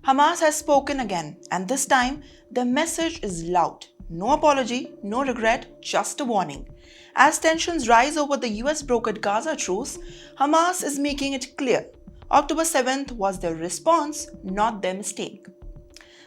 Hamas has spoken again, and this time the message is loud. No apology, no regret, just a warning. As tensions rise over the US brokered Gaza truce, Hamas is making it clear October 7th was their response, not their mistake.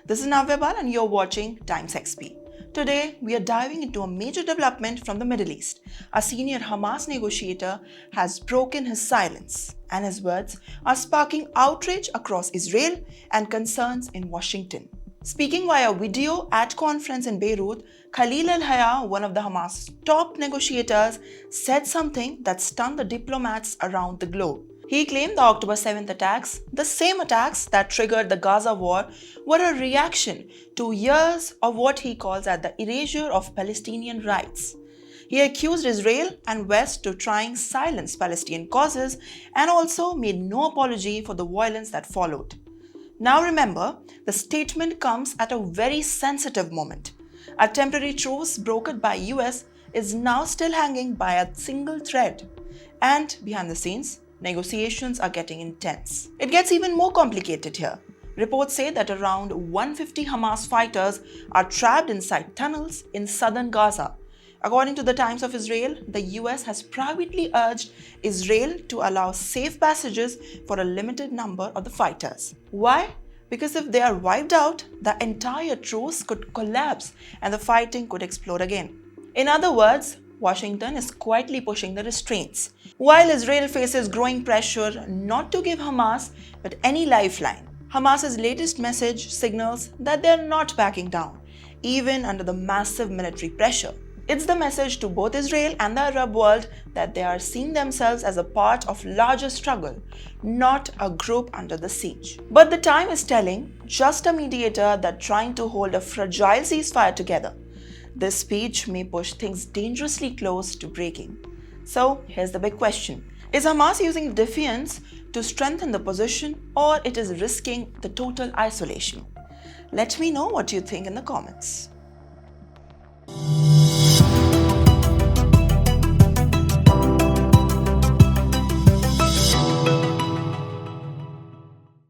This is Navyabal and you're watching TimesXP. Today, we are diving into a major development from the Middle East. A senior Hamas negotiator has broken his silence, and his words are sparking outrage across Israel and concerns in Washington. Speaking via video at conference in Beirut, Khalil al-Hayya, one of the Hamas top negotiators, said something that stunned the diplomats around the globe. He claimed the October 7th attacks, the same attacks that triggered the Gaza war, were a reaction to years of what he calls as the erasure of Palestinian rights. He accused Israel and West to trying silence Palestinian causes and also made no apology for the violence that followed. Now remember, the statement comes at a very sensitive moment. A temporary truce brokered by US is now still hanging by a single thread. And behind the scenes, negotiations are getting intense. It gets even more complicated here. Reports say that around 150 Hamas fighters are trapped inside tunnels in southern Gaza. According to the Times of Israel, the US has privately urged Israel to allow safe passages for a limited number of the fighters. Why? Because if they are wiped out, the entire truce could collapse and the fighting could explode again. In other words, Washington is quietly pushing the restraints, while Israel faces growing pressure not to give Hamas but any lifeline. Hamas's latest message signals that they are not backing down, even under the massive military pressure. It's the message to both Israel and the Arab world that they are seeing themselves as a part of larger struggle, not a group under the siege. But the time is telling, just a mediator that trying to hold a fragile ceasefire together. This speech may push things dangerously close to breaking. So here's the big question. Is Hamas using defiance to strengthen the position, or it is risking the total isolation? Let me know what you think in the comments.